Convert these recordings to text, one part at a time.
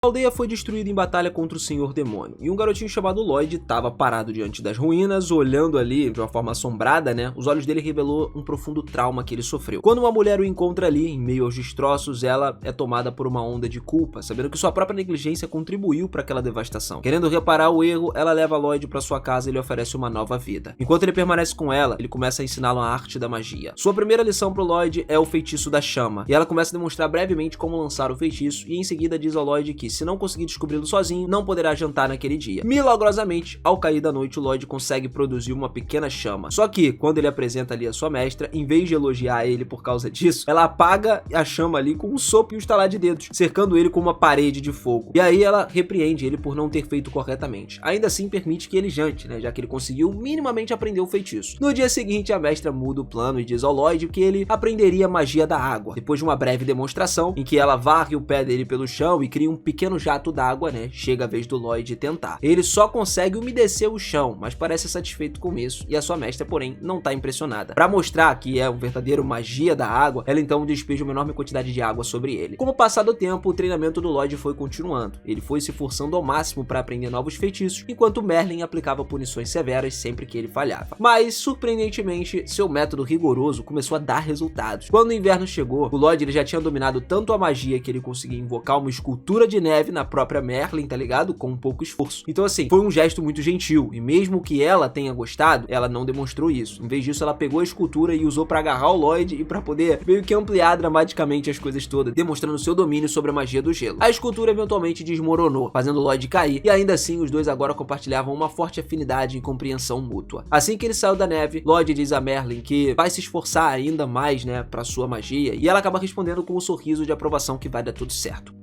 A aldeia foi destruída em batalha contra o Senhor Demônio, e um garotinho chamado Lloyd estava parado diante das ruínas, olhando ali de uma forma assombrada, né? Os olhos dele revelou um profundo trauma que ele sofreu. Quando uma mulher o encontra ali, em meio aos destroços, ela é tomada por uma onda de culpa, sabendo que sua própria negligência contribuiu para aquela devastação. Querendo reparar o erro, ela leva Lloyd para sua casa e lhe oferece uma nova vida. Enquanto ele permanece com ela, ele começa a ensiná-lo a arte da magia. Sua primeira lição pro Lloyd é o feitiço da chama, e ela começa a demonstrar brevemente como lançar o feitiço, e em seguida diz ao Lloyd que, se não conseguir descobri-lo sozinho, não poderá jantar naquele dia. Milagrosamente, ao cair da noite, o Lloyd consegue produzir uma pequena chama. Só que, quando ele apresenta ali a sua mestra, em vez de elogiar ele por causa disso, ela apaga a chama ali com um sopro e um estalar de dedos, cercando ele com uma parede de fogo. E aí ela repreende ele por não ter feito corretamente. Ainda assim, permite que ele jante, né, já que ele conseguiu minimamente aprender o feitiço. No dia seguinte, a mestra muda o plano e diz ao Lloyd que ele aprenderia magia da água. Depois de uma breve demonstração, em que ela varre o pé dele pelo chão e cria um pequeno jato d'água, né? Chega a vez do Lloyd tentar. Ele só consegue umedecer o chão, mas parece satisfeito com isso, e a sua mestra, porém, não tá impressionada. Para mostrar que é um verdadeiro magia da água, ela então despeja uma enorme quantidade de água sobre ele. Com o passar do tempo, o treinamento do Lloyd foi continuando. Ele foi se forçando ao máximo para aprender novos feitiços, enquanto Merlin aplicava punições severas sempre que ele falhava. Mas, surpreendentemente, seu método rigoroso começou a dar resultados. Quando o inverno chegou, o Lloyd ele já tinha dominado tanto a magia que ele conseguia invocar uma escultura de neve na própria Merlin, tá ligado? Com um pouco esforço. Então assim, foi um gesto muito gentil, e mesmo que ela tenha gostado, ela não demonstrou isso. Em vez disso, ela pegou a escultura e usou pra agarrar o Lloyd e pra poder meio que ampliar dramaticamente as coisas todas, demonstrando seu domínio sobre a magia do gelo. A escultura eventualmente desmoronou, fazendo o Lloyd cair, e ainda assim os dois agora compartilhavam uma forte afinidade e compreensão mútua. Assim que ele saiu da neve, Lloyd diz a Merlin que vai se esforçar ainda mais, né, pra sua magia, e ela acaba respondendo com um sorriso de aprovação que vai dar tudo certo.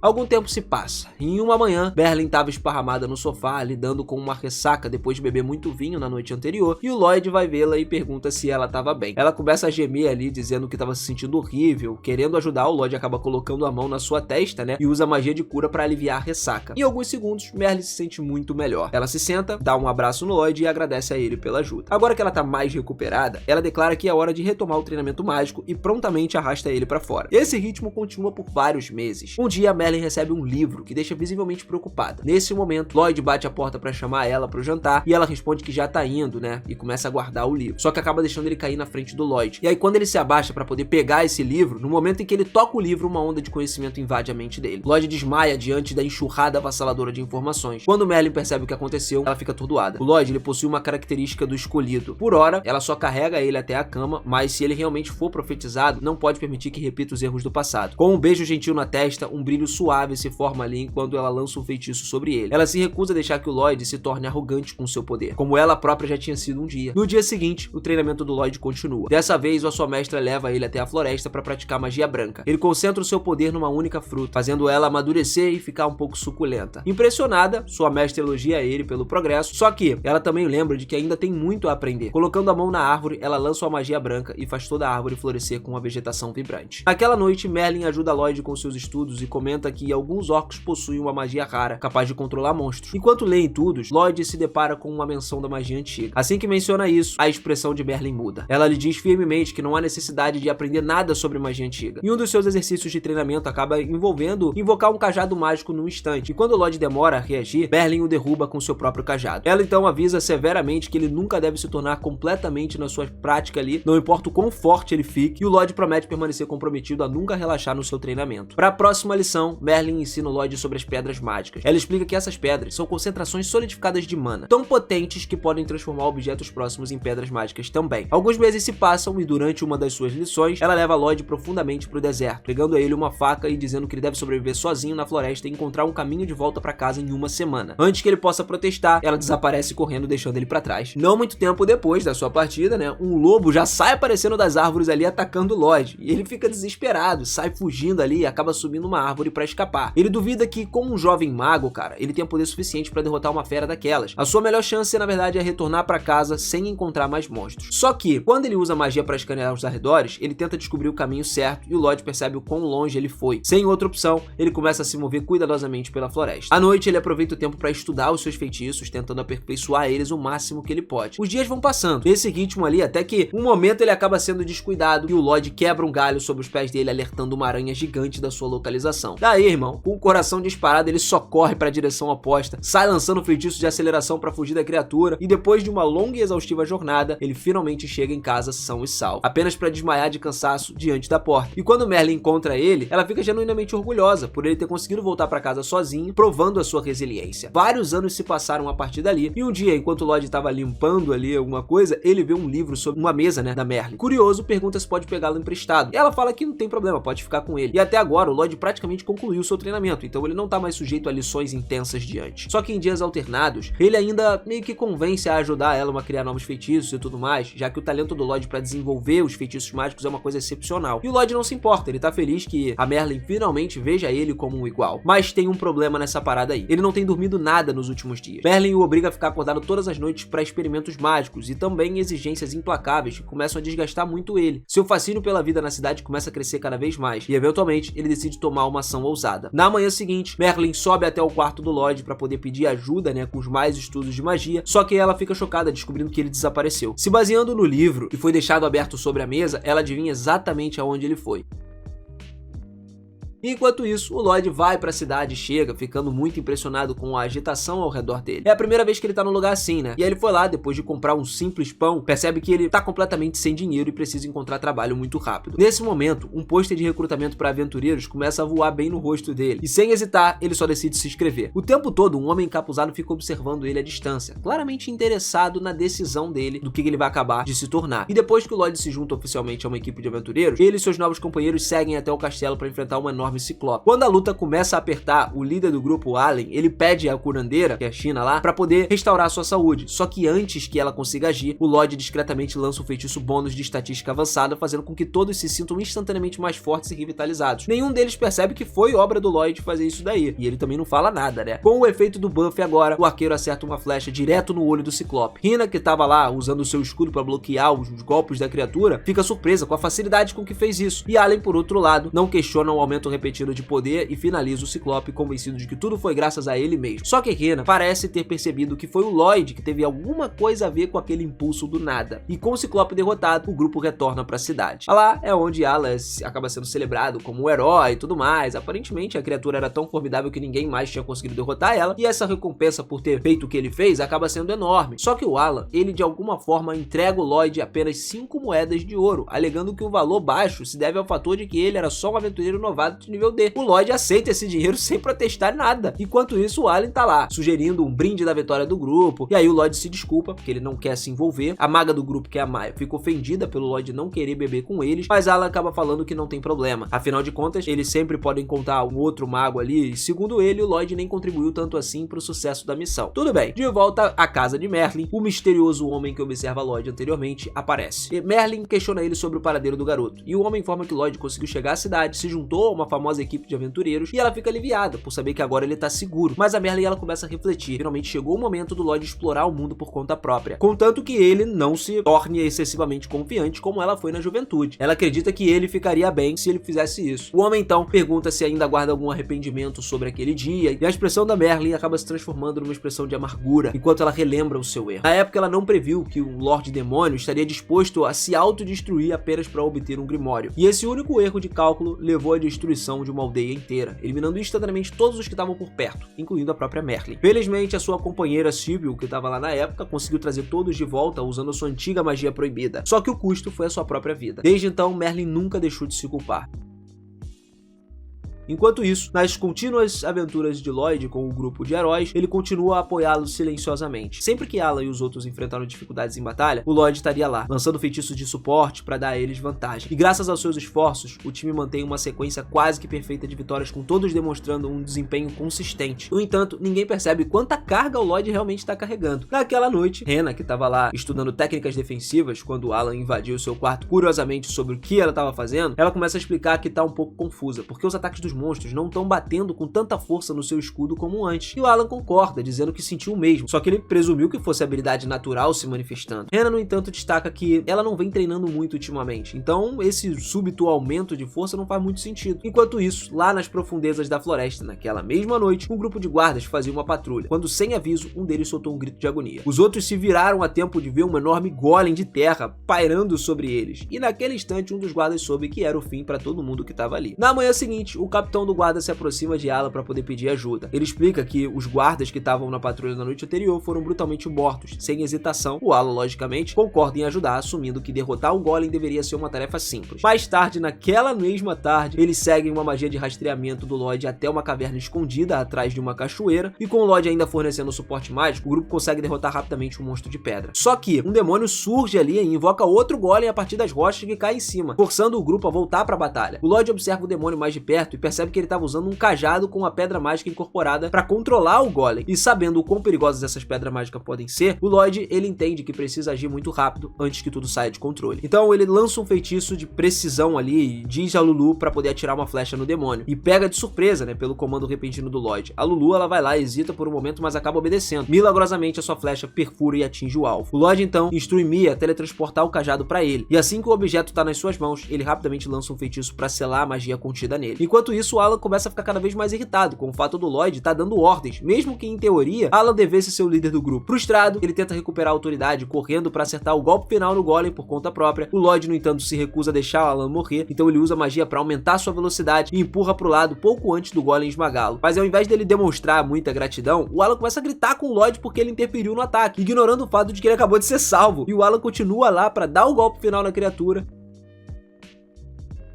Algum tempo se passa, e em uma manhã, Merlin estava esparramada no sofá, lidando com uma ressaca depois de beber muito vinho na noite anterior, e o Lloyd vai vê-la e pergunta se ela estava bem. Ela começa a gemer ali, dizendo que estava se sentindo horrível, querendo ajudar. O Lloyd acaba colocando a mão na sua testa, né, e usa a magia de cura para aliviar a ressaca. Em alguns segundos, Merlin se sente muito melhor. Ela se senta, dá um abraço no Lloyd e agradece a ele pela ajuda. Agora que ela tá mais recuperada, ela declara que é hora de retomar o treinamento mágico e prontamente arrasta ele para fora. Esse ritmo continua por vários meses. Um dia, Merlin recebe um livro que deixa visivelmente preocupada. Nesse momento, Lloyd bate a porta para chamar ela pro jantar e ela responde que já tá indo, né, e começa a guardar o livro. Só que acaba deixando ele cair na frente do Lloyd. E aí quando ele se abaixa para poder pegar esse livro, no momento em que ele toca o livro, uma onda de conhecimento invade a mente dele. Lloyd desmaia diante da enxurrada avassaladora de informações. Quando Merlin percebe o que aconteceu, ela fica atordoada. O Lloyd, ele possui uma característica do escolhido. Por hora, ela só carrega ele até a cama, mas se ele realmente for profetizado, não pode permitir que repita os erros do passado. Com um beijo gentil na testa, um brilho suave se forma ali enquanto ela lança um feitiço sobre ele. Ela se recusa a deixar que o Lloyd se torne arrogante com seu poder, como ela própria já tinha sido um dia. No dia seguinte, o treinamento do Lloyd continua. Dessa vez, a sua mestra leva ele até a floresta para praticar magia branca. Ele concentra o seu poder numa única fruta, fazendo ela amadurecer e ficar um pouco suculenta. Impressionada, sua mestra elogia ele pelo progresso, só que ela também lembra de que ainda tem muito a aprender. Colocando a mão na árvore, ela lança uma magia branca e faz toda a árvore florescer com uma vegetação vibrante. Naquela noite, Merlin ajuda Lloyd com seus estudos e comenta que alguns orcs possuem uma magia rara, capaz de controlar monstros. Enquanto lê estudos, Lloyd se depara com uma menção da magia antiga. Assim que menciona isso, a expressão de Merlin muda. Ela lhe diz firmemente que não há necessidade de aprender nada sobre magia antiga. E um dos seus exercícios de treinamento acaba envolvendo invocar um cajado mágico num instante. E quando Lloyd demora a reagir, Merlin o derruba com seu próprio cajado. Ela então avisa severamente que ele nunca deve se tornar completamente na sua prática ali, não importa o quão forte ele fique, e o Lloyd promete permanecer comprometido a nunca relaxar no seu treinamento. Para a próxima lição, Merlin ensina o Lloyd sobre as pedras mágicas. Ela explica que essas pedras são concentrações solidificadas de mana, tão potentes que podem transformar objetos próximos em pedras mágicas também. Alguns meses se passam e durante uma das suas lições, ela leva Lloyd profundamente pro deserto, pegando a ele uma faca e dizendo que ele deve sobreviver sozinho na floresta e encontrar um caminho de volta para casa em uma semana. Antes que ele possa protestar, ela desaparece correndo, deixando ele para trás. Não muito tempo depois da sua partida, né, um lobo já sai aparecendo das árvores ali atacando Lloyd, e ele fica desesperado, sai fugindo ali e acaba subindo uma árvore para escapar. Ele duvida que, como um jovem mago, cara, ele tem poder suficiente para derrotar uma fera daquelas. A sua melhor chance, na verdade, é retornar para casa sem encontrar mais monstros. Só que, quando ele usa magia para escanear os arredores, ele tenta descobrir o caminho certo e o Lloyd percebe o quão longe ele foi. Sem outra opção, ele começa a se mover cuidadosamente pela floresta. À noite, ele aproveita o tempo para estudar os seus feitiços, tentando aperfeiçoar eles o máximo que ele pode. Os dias vão passando, nesse ritmo ali, até que, um momento, ele acaba sendo descuidado e o Lloyd quebra um galho sobre os pés dele, alertando uma aranha gigante da sua localização. Daí, aí, irmão, com o coração disparado, ele só corre para a direção oposta, sai lançando feitiço de aceleração para fugir da criatura e depois de uma longa e exaustiva jornada, ele finalmente chega em casa são e salvo, apenas para desmaiar de cansaço diante da porta. E quando Merlin encontra ele, ela fica genuinamente orgulhosa por ele ter conseguido voltar para casa sozinho, provando a sua resiliência. Vários anos se passaram a partir dali e um dia, enquanto o Lloyd estava limpando ali alguma coisa, ele vê um livro sobre uma mesa, da Merlin. Curioso, pergunta se pode pegá-lo emprestado. E ela fala que não tem problema, pode ficar com ele. E até agora o Lloyd praticamente concluiu seu treinamento, então ele não tá mais sujeito a lições intensas de antes. Só que em dias alternados, ele ainda meio que convence a ajudar ela a criar novos feitiços e tudo mais, já que o talento do Lloyd para desenvolver os feitiços mágicos é uma coisa excepcional. E o Lloyd não se importa, ele tá feliz que a Merlin finalmente veja ele como um igual. Mas tem um problema nessa parada aí. Ele não tem dormido nada nos últimos dias. Merlin o obriga a ficar acordado todas as noites para experimentos mágicos e também exigências implacáveis que começam a desgastar muito ele. Seu fascínio pela vida na cidade começa a crescer cada vez mais e eventualmente ele decide tomar uma ação ousada. Na manhã seguinte, Merlin sobe até o quarto do Lloyd para poder pedir ajuda, com os mais estudos de magia, só que ela fica chocada descobrindo que ele desapareceu. Se baseando no livro que foi deixado aberto sobre a mesa, ela adivinha exatamente aonde ele foi. Enquanto isso, o Lloyd vai pra cidade e chega, ficando muito impressionado com a agitação ao redor dele. É a primeira vez que ele tá num lugar assim, E aí ele foi lá, depois de comprar um simples pão, percebe que ele tá completamente sem dinheiro e precisa encontrar trabalho muito rápido. Nesse momento, um pôster de recrutamento para aventureiros começa a voar bem no rosto dele, e sem hesitar, ele só decide se inscrever. O tempo todo, um homem encapuzado fica observando ele à distância, claramente interessado na decisão dele do que ele vai acabar de se tornar. E depois que o Lloyd se junta oficialmente a uma equipe de aventureiros, ele e seus novos companheiros seguem até o castelo para enfrentar uma enorme ciclope. Quando a luta começa a apertar, o líder do grupo, Allen, ele pede à curandeira, que é a China lá, para poder restaurar sua saúde. Só que antes que ela consiga agir, o Lloyd discretamente lança um feitiço bônus de estatística avançada, fazendo com que todos se sintam instantaneamente mais fortes e revitalizados. Nenhum deles percebe que foi obra do Lloyd fazer isso daí, e ele também não fala nada, Com o efeito do buff agora, o arqueiro acerta uma flecha direto no olho do ciclope. Hina, que tava lá usando o seu escudo para bloquear os golpes da criatura, fica surpresa com a facilidade com que fez isso. E Allen, por outro lado, não questiona o aumento repetido de poder e finaliza o ciclope, convencido de que tudo foi graças a ele mesmo. Só que Hina parece ter percebido que foi o Lloyd que teve alguma coisa a ver com aquele impulso do nada. E com o ciclope derrotado, o grupo retorna para a cidade. Lá é onde Alan acaba sendo celebrado como um herói e tudo mais. Aparentemente a criatura era tão formidável que ninguém mais tinha conseguido derrotar ela, e essa recompensa por ter feito o que ele fez acaba sendo enorme. Só que o Alan, ele de alguma forma entrega o Lloyd apenas 5 moedas de ouro, alegando que o valor baixo se deve ao fator de que ele era só um aventureiro novato de nível D. O Lloyd aceita esse dinheiro sem protestar nada. Enquanto isso, o Allen tá lá, sugerindo um brinde da vitória do grupo, e aí o Lloyd se desculpa, porque ele não quer se envolver. A maga do grupo, que é a Maya, fica ofendida pelo Lloyd não querer beber com eles, mas Alan acaba falando que não tem problema. Afinal de contas, eles sempre podem encontrar um outro mago ali, e segundo ele, o Lloyd nem contribuiu tanto assim pro sucesso da missão. Tudo bem, de volta à casa de Merlin, o misterioso homem que observa Lloyd anteriormente aparece. E Merlin questiona ele sobre o paradeiro do garoto, e o homem informa que Lloyd conseguiu chegar à cidade, se juntou a uma famosa equipe de aventureiros, e ela fica aliviada por saber que agora ele tá seguro. Mas a Merlin, ela começa a refletir. Finalmente chegou o momento do Lloyd explorar o mundo por conta própria, contanto que ele não se torne excessivamente confiante como ela foi na juventude. Ela acredita que ele ficaria bem se ele fizesse isso. O homem então pergunta se ainda guarda algum arrependimento sobre aquele dia, e a expressão da Merlin acaba se transformando numa expressão de amargura, enquanto ela relembra o seu erro. Na época ela não previu que um Lorde Demônio estaria disposto a se autodestruir apenas para obter um grimório. E esse único erro de cálculo levou à destruição de uma aldeia inteira, eliminando instantaneamente todos os que estavam por perto, incluindo a própria Merlin. Felizmente, a sua companheira Sibyl, que estava lá na época, conseguiu trazer todos de volta usando a sua antiga magia proibida. Só que o custo foi a sua própria vida. Desde então, Merlin nunca deixou de se culpar. Enquanto isso, nas contínuas aventuras de Lloyd com o grupo de heróis, ele continua a apoiá-los silenciosamente. Sempre que Alan e os outros enfrentaram dificuldades em batalha, o Lloyd estaria lá, lançando feitiços de suporte para dar a eles vantagem. E graças aos seus esforços, o time mantém uma sequência quase que perfeita de vitórias, com todos demonstrando um desempenho consistente. No entanto, ninguém percebe quanta carga o Lloyd realmente está carregando. Naquela noite, Hina, que estava lá estudando técnicas defensivas quando Alan invadiu seu quarto curiosamente sobre o que ela estava fazendo, ela começa a explicar que está um pouco confusa, porque os ataques dos monstros não estão batendo com tanta força no seu escudo como antes. E o Alan concorda, dizendo que sentiu o mesmo, só que ele presumiu que fosse a habilidade natural se manifestando. Hina, no entanto, destaca que ela não vem treinando muito ultimamente, então esse súbito aumento de força não faz muito sentido. Enquanto isso, lá nas profundezas da floresta, naquela mesma noite, um grupo de guardas fazia uma patrulha, quando sem aviso, um deles soltou um grito de agonia. Os outros se viraram a tempo de ver um enorme golem de terra pairando sobre eles, e naquele instante um dos guardas soube que era o fim para todo mundo que estava ali. Na manhã seguinte, o capitão capitão do guarda se aproxima de Alan para poder pedir ajuda. Ele explica que os guardas que estavam na patrulha na noite anterior foram brutalmente mortos, sem hesitação. O Alan, logicamente, concorda em ajudar, assumindo que derrotar o Golem deveria ser uma tarefa simples. Mais tarde, naquela mesma tarde, eles seguem uma magia de rastreamento do Lloyd até uma caverna escondida atrás de uma cachoeira, e com o Lloyd ainda fornecendo suporte mágico, o grupo consegue derrotar rapidamente um monstro de pedra. Só que um demônio surge ali e invoca outro Golem a partir das rochas que caem em cima, forçando o grupo a voltar para a batalha. O Lloyd observa o demônio mais de perto e percebe que ele estava usando um cajado com uma pedra mágica incorporada para controlar o Golem. E sabendo o quão perigosas essas pedras mágicas podem ser, o Lloyd ele entende que precisa agir muito rápido antes que tudo saia de controle. Então ele lança um feitiço de precisão ali e diz a Lulu para poder atirar uma flecha no demônio. E pega de surpresa, né, pelo comando repentino do Lloyd. A Lulu ela vai lá e hesita por um momento, mas acaba obedecendo. Milagrosamente a sua flecha perfura e atinge o alvo. O Lloyd então instrui Mia a teletransportar o cajado para ele. E assim que o objeto tá nas suas mãos, ele rapidamente lança um feitiço para selar a magia contida nele. Enquanto isso, o Alan começa a ficar cada vez mais irritado com o fato do Lloyd tá dando ordens, mesmo que em teoria Alan devesse ser o líder do grupo. Frustrado, ele tenta recuperar a autoridade correndo para acertar o golpe final no Golem por conta própria. O Lloyd, no entanto, se recusa a deixar o Alan morrer, então ele usa a magia para aumentar sua velocidade e empurra pro lado pouco antes do Golem esmagá-lo. Mas ao invés dele demonstrar muita gratidão, o Alan começa a gritar com o Lloyd porque ele interferiu no ataque, ignorando o fato de que ele acabou de ser salvo. E o Alan continua lá para dar o golpe final na criatura.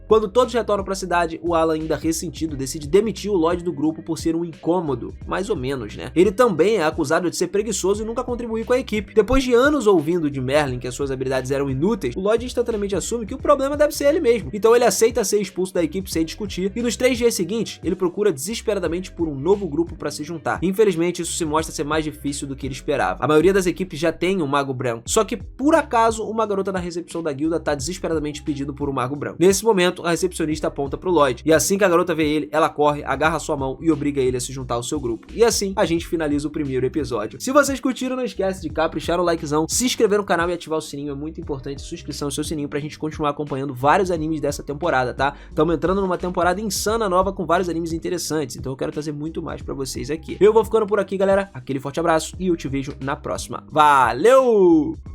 Quando todos retornam para a cidade, o Alan, ainda ressentido, decide demitir o Lloyd do grupo por ser um incômodo, mais ou menos, né? Ele também é acusado de ser preguiçoso e nunca contribuir com a equipe. Depois de anos ouvindo de Merlin que as suas habilidades eram inúteis, o Lloyd instantaneamente assume que o problema deve ser ele mesmo. Então ele aceita ser expulso da equipe sem discutir, e nos 3 dias seguintes, ele procura desesperadamente por um novo grupo para se juntar. Infelizmente, isso se mostra ser mais difícil do que ele esperava. A maioria das equipes já tem um Mago Branco, só que por acaso uma garota na recepção da guilda tá desesperadamente pedindo por um Mago Branco. Nesse momento, a recepcionista aponta pro Lloyd, e assim que a garota vê ele, ela corre, agarra sua mão e obriga ele a se juntar ao seu grupo. E assim, a gente finaliza o primeiro episódio. Se vocês curtiram, não esquece de caprichar no likezão, se inscrever no canal e ativar o sininho, é muito importante, sua inscrição e seu sininho pra gente continuar acompanhando vários animes dessa temporada, tá? Estamos entrando numa temporada insana nova com vários animes interessantes, então eu quero trazer muito mais pra vocês aqui. Eu vou ficando por aqui, galera, aquele forte abraço e eu te vejo na próxima. Valeu!